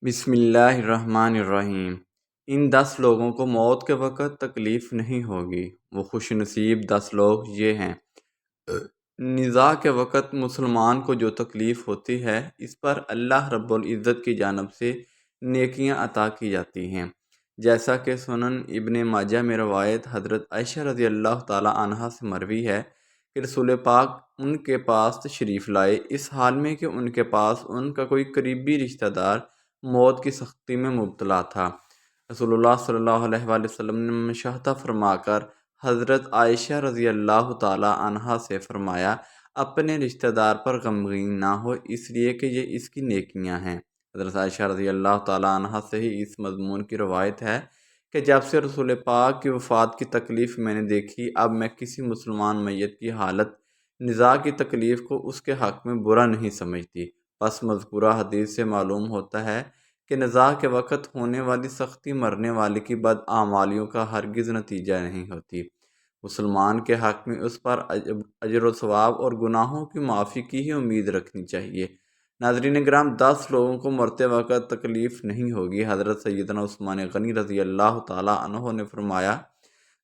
بسم اللہ الرحمن الرحیم۔ ان 10 لوگوں کو موت کے وقت تکلیف نہیں ہوگی۔ وہ خوش نصیب 10 لوگ یہ ہیں۔ نزاع کے وقت مسلمان کو جو تکلیف ہوتی ہے اس پر اللہ رب العزت کی جانب سے نیکیاں عطا کی جاتی ہیں، جیسا کہ سنن ابن ماجہ میں روایت حضرت عائشہ رضی اللہ تعالی عنہا سے مروی ہے کہ رسول پاک ان کے پاس تشریف لائے، اس حال میں کہ ان کے پاس ان کا کوئی قریبی رشتہ دار موت کی سختی میں مبتلا تھا۔ رسول اللہ صلی اللہ علیہ وآلہ وسلم نے مشاہدہ فرما کر حضرت عائشہ رضی اللہ تعالی عنہا سے فرمایا، اپنے رشتہ دار پر غمگین نہ ہو، اس لیے کہ یہ اس کی نیکیاں ہیں۔ حضرت عائشہ رضی اللہ تعالی عنہا سے ہی اس مضمون کی روایت ہے کہ جب سے رسول پاک کی وفات کی تکلیف میں نے دیکھی، اب میں کسی مسلمان میت کی حالت نزاع کی تکلیف کو اس کے حق میں برا نہیں سمجھتی۔ پس مذکورہ حدیث سے معلوم ہوتا ہے کہ نزاع کے وقت ہونے والی سختی مرنے والے کی بداعمالیوں کا ہرگز نتیجہ نہیں ہوتی۔ مسلمان کے حق میں اس پر اجر و ثواب اور گناہوں کی معافی کی ہی امید رکھنی چاہیے۔ ناظرین کرام، 10 لوگوں کو مرتے وقت تکلیف نہیں ہوگی۔ حضرت سیدنا عثمان غنی رضی اللہ تعالی عنہ نے فرمایا،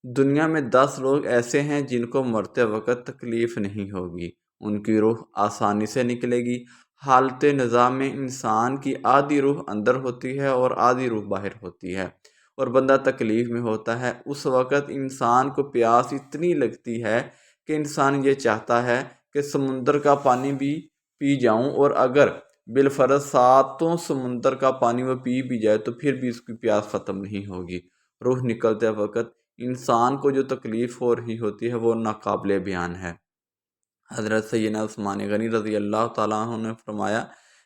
دنیا میں 10 لوگ ایسے ہیں جن کو مرتے وقت تکلیف نہیں ہوگی۔ ان کی روح آسانی سے نکلے گی۔ حالت نزاع میں انسان کی آدھی روح اندر ہوتی ہے اور آدھی روح باہر ہوتی ہے، اور بندہ تکلیف میں ہوتا ہے۔ اس وقت انسان کو پیاس اتنی لگتی ہے کہ انسان یہ چاہتا ہے کہ سمندر کا پانی بھی پی جاؤں، اور اگر بالفرض 7 سمندر کا پانی وہ پی بھی جائے تو پھر بھی اس کی پیاس ختم نہیں ہوگی۔ روح نکلتے وقت انسان کو جو تکلیف ہو رہی ہوتی ہے وہ ناقابل بیان ہے۔ حضرت سیدنا عثمان غنی رضی اللہ تعالیٰ عنہ نے فرمایا،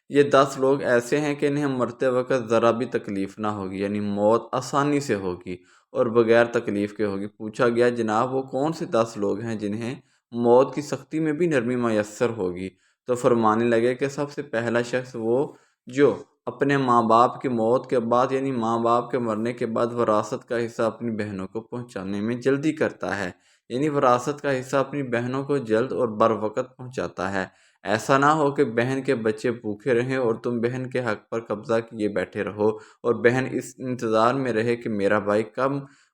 یہ 10 لوگ ایسے ہیں کہ انہیں مرتے وقت ذرا بھی تکلیف نہ ہوگی، یعنی موت آسانی سے ہوگی اور بغیر تکلیف کے ہوگی۔ پوچھا گیا، جناب وہ کون سے 10 لوگ ہیں جنہیں موت کی سختی میں بھی نرمی میسر ہوگی؟ تو فرمانے لگے کہ سب سے پہلا شخص وہ جو اپنے ماں باپ کی موت کے بعد، یعنی ماں باپ کے مرنے کے بعد وراثت کا حصہ اپنی بہنوں کو پہنچانے میں جلدی کرتا ہے، یعنی وراثت کا حصہ اپنی بہنوں کو جلد اور بر وقت پہنچاتا ہے۔ ایسا نہ ہو کہ بہن کے بچے بھوکے رہیں اور تم بہن کے حق پر قبضہ کیے بیٹھے رہو، اور بہن اس انتظار میں رہے کہ میرا بھائی کب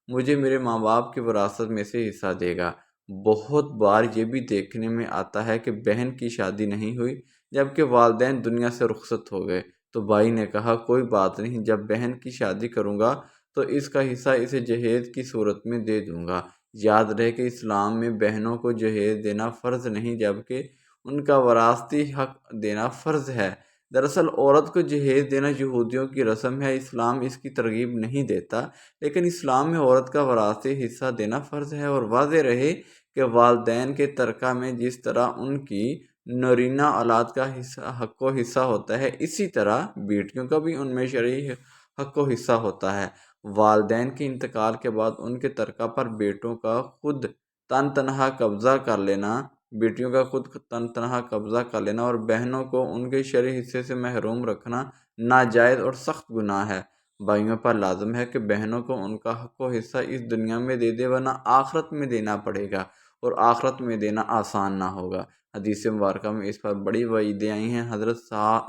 مجھے میرے ماں باپ کی وراثت میں سے حصہ دے گا۔ بہت بار یہ بھی دیکھنے میں آتا ہے کہ بہن کی شادی نہیں ہوئی جبکہ والدین دنیا سے رخصت ہو گئے، تو بھائی نے کہا کوئی بات نہیں، جب بہن کی شادی کروں گا تو اس کا حصہ اسے جہیز کی صورت میں دے دوں گا۔ یاد رہے کہ اسلام میں بہنوں کو جہیز دینا فرض نہیں جبکہ ان کا وراثتی حق دینا فرض ہے۔ دراصل عورت کو جہیز دینا یہودیوں کی رسم ہے، اسلام اس کی ترغیب نہیں دیتا، لیکن اسلام میں عورت کا وراثتی حصہ دینا فرض ہے۔ اور واضح رہے کہ والدین کے ترکہ میں جس طرح ان کی نرینہ اولاد کا حق و حصہ ہوتا ہے، اسی طرح بیٹیوں کا بھی ان میں شرعی حق و حصہ ہوتا ہے۔ والدین کے انتقال کے بعد ان کے ترکہ پر بیٹوں کا خود تنہا قبضہ کر لینا بیٹیوں کا خود تنہا قبضہ کر لینا اور بہنوں کو ان کے شرعی حصے سے محروم رکھنا ناجائز اور سخت گناہ ہے۔ بھائیوں پر لازم ہے کہ بہنوں کو ان کا حق و حصہ اس دنیا میں دے دے، ورنہ آخرت میں دینا پڑے گا، اور آخرت میں دینا آسان نہ ہوگا۔ حدیث مبارکہ میں اس پر بڑی وعیدیں آئی ہیں۔ حضرت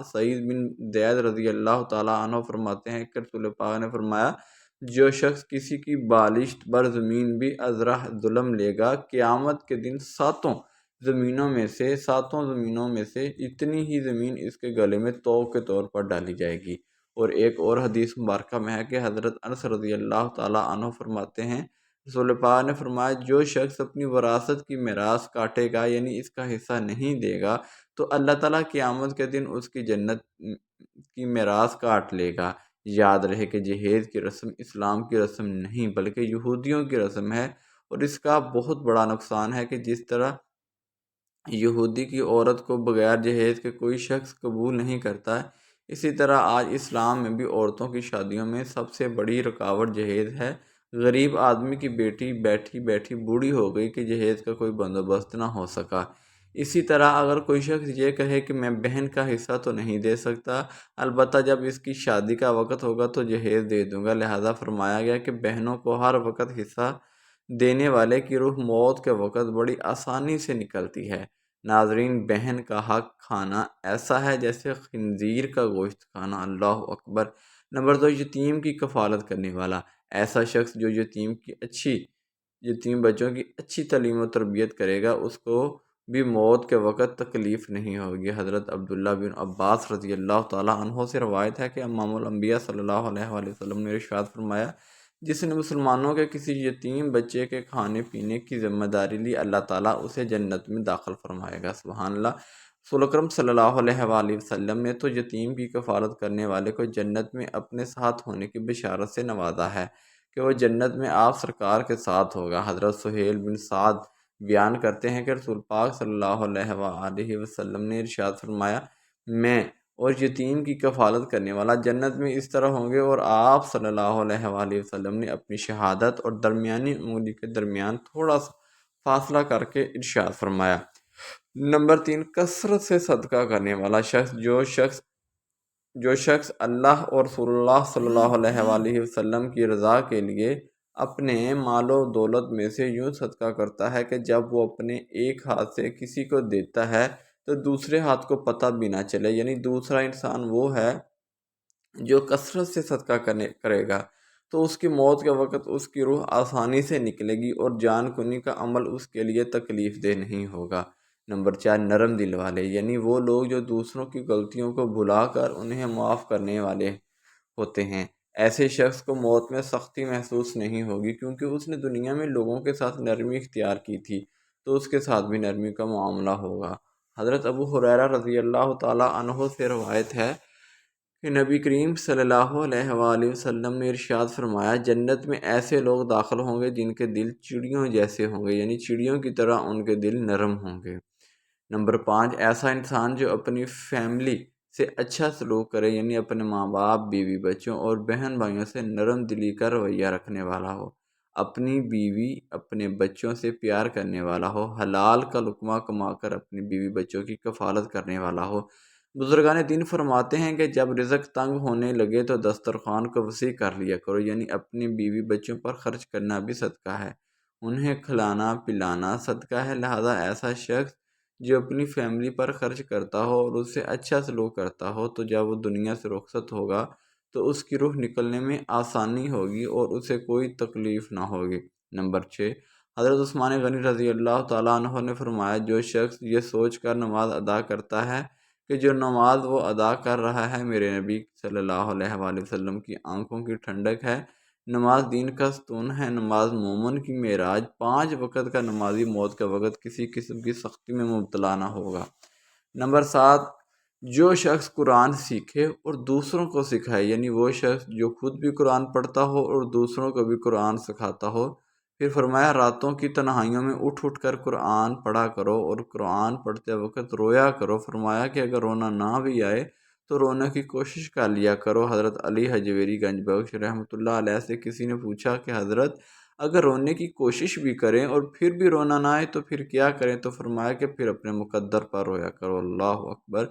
سعید بن زید رضی اللہ تعالیٰ عنہ فرماتے ہیں کہ رسول پاک نے فرمایا، جو شخص کسی کی بالشت بر زمین بھی ازرہ ظلم لے گا، قیامت کے دن 7 زمینوں میں سے اتنی ہی زمین اس کے گلے میں توق کے طور پر ڈالی جائے گی۔ اور ایک اور حدیث مبارکہ میں ہے کہ حضرت انس رضی اللہ تعالیٰ عنہ فرماتے ہیں، رسول پاک نے فرمایا، جو شخص اپنی وراثت کی میراث کاٹے گا، یعنی اس کا حصہ نہیں دے گا، تو اللہ تعالیٰ قیامت کے دن اس کی جنت کی میراث کاٹ لے گا۔ یاد رہے کہ جہیز کی رسم اسلام کی رسم نہیں بلکہ یہودیوں کی رسم ہے، اور اس کا بہت بڑا نقصان ہے کہ جس طرح یہودی کی عورت کو بغیر جہیز کے کوئی شخص قبول نہیں کرتا ہے، اسی طرح آج اسلام میں بھی عورتوں کی شادیوں میں سب سے بڑی رکاوٹ جہیز ہے۔ غریب آدمی کی بیٹی بیٹھی بیٹھی بوڑھی ہو گئی کہ جہیز کا کوئی بندوبست نہ ہو سکا۔ اسی طرح اگر کوئی شخص یہ کہے کہ میں بہن کا حصہ تو نہیں دے سکتا، البتہ جب اس کی شادی کا وقت ہوگا تو جہیز دے دوں گا، لہذا فرمایا گیا کہ بہنوں کو ہر وقت حصہ دینے والے کی روح موت کے وقت بڑی آسانی سے نکلتی ہے۔ ناظرین، بہن کا حق کھانا ایسا ہے جیسے خنزیر کا گوشت کھانا۔ اللہ اکبر۔ نمبر 2، یتیم کی کفالت کرنے والا۔ ایسا شخص جو یتیم بچوں کی اچھی تعلیم و تربیت کرے گا، اس کو بھی موت کے وقت تکلیف نہیں ہوگی۔ حضرت عبداللہ بن عباس رضی اللہ تعالیٰ عنہ سے روایت ہے کہ امام الانبیاء صلی اللہ علیہ وآلہ وسلم نے ارشاد فرمایا، جس نے مسلمانوں کے کسی یتیم بچے کے کھانے پینے کی ذمہ داری لی، اللہ تعالیٰ اسے جنت میں داخل فرمائے گا۔ سبحان اللہ۔ رسول اکرم صلی اللہ علیہ وآلہ وسلم نے تو یتیم کی کفالت کرنے والے کو جنت میں اپنے ساتھ ہونے کی بشارت سے نوازا ہے کہ وہ جنت میں آپ سرکار کے ساتھ ہوگا۔ حضرت سہیل بن سعد بیان کرتے ہیں کہ رسول پاک صلی اللہ علیہ وآلہ وسلم نے ارشاد فرمایا، میں اور یتیم کی کفالت کرنے والا جنت میں اس طرح ہوں گے، اور آپ صلی اللہ علیہ وآلہ وسلم نے اپنی شہادت اور درمیانی انگلی کے درمیان تھوڑا سا فاصلہ کر کے ارشاد فرمایا۔ نمبر 3، کثرت سے صدقہ کرنے والا شخص۔ جو شخص اللہ اور رسول اللہ صلی اللہ علیہ وآلہ وسلم کی رضا کے لیے اپنے مال و دولت میں سے یوں صدقہ کرتا ہے کہ جب وہ اپنے ایک ہاتھ سے کسی کو دیتا ہے تو دوسرے ہاتھ کو پتہ بھی نہ چلے، یعنی دوسرا انسان وہ ہے جو کثرت سے صدقہ کرے گا تو اس کی موت کے وقت اس کی روح آسانی سے نکلے گی اور جان کنی کا عمل اس کے لیے تکلیف دہ نہیں ہوگا۔ نمبر 4، نرم دل والے، یعنی وہ لوگ جو دوسروں کی غلطیوں کو بھلا کر انہیں معاف کرنے والے ہوتے ہیں۔ ایسے شخص کو موت میں سختی محسوس نہیں ہوگی، کیونکہ اس نے دنیا میں لوگوں کے ساتھ نرمی اختیار کی تھی تو اس کے ساتھ بھی نرمی کا معاملہ ہوگا۔ حضرت ابو ہریرہ رضی اللہ تعالیٰ عنہ سے روایت ہے کہ نبی کریم صلی اللہ علیہ وآلہ وسلم نے ارشاد فرمایا، جنت میں ایسے لوگ داخل ہوں گے جن کے دل چڑیوں جیسے ہوں گے، یعنی چڑیوں کی طرح ان کے دل نرم ہوں گے۔ نمبر 5، ایسا انسان جو اپنی فیملی سے اچھا سلوک کرے، یعنی اپنے ماں باپ، بیوی بچوں اور بہن بھائیوں سے نرم دلی کا رویہ رکھنے والا ہو، اپنی بیوی اپنے بچوں سے پیار کرنے والا ہو، حلال کا لقمہ کما کر اپنی بیوی بچوں کی کفالت کرنے والا ہو۔ بزرگان دین فرماتے ہیں کہ جب رزق تنگ ہونے لگے تو دسترخوان کو وسیع کر لیا کرو، یعنی اپنی بیوی بچوں پر خرچ کرنا بھی صدقہ ہے، انہیں کھلانا پلانا صدقہ ہے۔ لہذا ایسا شخص جو اپنی فیملی پر خرچ کرتا ہو اور اس سے اچھا سلوک کرتا ہو تو جب وہ دنیا سے رخصت ہوگا تو اس کی روح نکلنے میں آسانی ہوگی اور اسے کوئی تکلیف نہ ہوگی۔ نمبر 6، حضرت عثمان غنی رضی اللہ تعالیٰ عنہ نے فرمایا، جو شخص یہ سوچ کر نماز ادا کرتا ہے کہ جو نماز وہ ادا کر رہا ہے میرے نبی صلی اللہ علیہ وآلہ وسلم کی آنکھوں کی ٹھنڈک ہے، نماز دین کا ستون ہے، نماز مومن کی معراج، 5 وقت کا نمازی موت کے وقت کسی قسم کی سختی میں مبتلا نہ ہوگا۔ نمبر 7، جو شخص قرآن سیکھے اور دوسروں کو سکھائے، یعنی وہ شخص جو خود بھی قرآن پڑھتا ہو اور دوسروں کو بھی قرآن سکھاتا ہو۔ پھر فرمایا، راتوں کی تنہائیوں میں اٹھ کر قرآن پڑھا کرو اور قرآن پڑھتے وقت رویا کرو۔ فرمایا کہ اگر رونا نہ بھی آئے تو رونے کی کوشش کر لیا کرو۔ حضرت علی حجویری گنج بخش رحمۃ اللہ علیہ سے کسی نے پوچھا کہ حضرت، اگر رونے کی کوشش بھی کریں اور پھر بھی رونا نہ آئے تو پھر کیا کریں؟ تو فرمایا کہ پھر اپنے مقدر پر رویا کرو۔ اللہ اکبر۔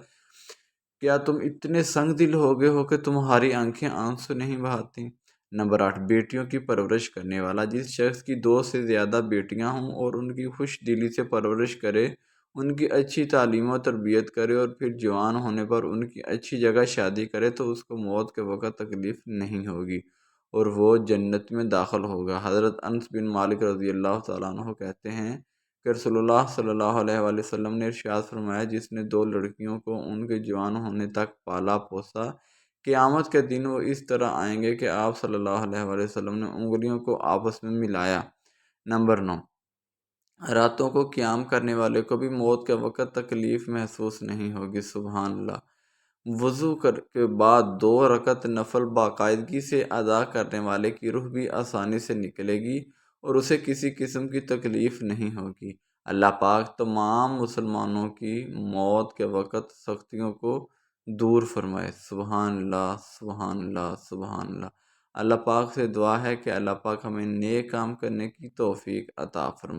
کیا تم اتنے سنگ دل ہو گئے ہو کہ تمہاری آنکھیں آنسو نہیں بہاتی؟ نمبر 8، بیٹیوں کی پرورش کرنے والا، جس شخص کی 2 سے زیادہ بیٹیاں ہوں اور ان کی خوش دلی سے پرورش کرے، ان کی اچھی تعلیم و تربیت کرے اور پھر جوان ہونے پر ان کی اچھی جگہ شادی کرے تو اس کو موت کے وقت تکلیف نہیں ہوگی اور وہ جنت میں داخل ہوگا۔ حضرت انس بن مالک رضی اللہ تعالیٰ عنہ کہتے ہیں کہ رسول اللہ صلی اللہ علیہ وآلہ وسلم نے ارشاد فرمایا، جس نے 2 لڑکیوں کو ان کے جوان ہونے تک پالا پوسا، قیامت کے دن وہ اس طرح آئیں گے کہ آپ صلی اللہ علیہ وآلہ وسلم نے انگلیوں کو آپس میں ملایا۔ نمبر 9، راتوں کو قیام کرنے والے کو بھی موت کے وقت تکلیف محسوس نہیں ہوگی۔ سبحان اللہ۔ وضو کے بعد 2 رکعت نفل باقاعدگی سے ادا کرنے والے کی روح بھی آسانی سے نکلے گی اور اسے کسی قسم کی تکلیف نہیں ہوگی۔ اللہ پاک تمام مسلمانوں کی موت کے وقت سختیوں کو دور فرمائے۔ سبحان اللہ، سبحان اللہ، سبحان اللہ۔ اللہ پاک سے دعا ہے کہ اللہ پاک ہمیں نیک کام کرنے کی توفیق عطا فرمائے۔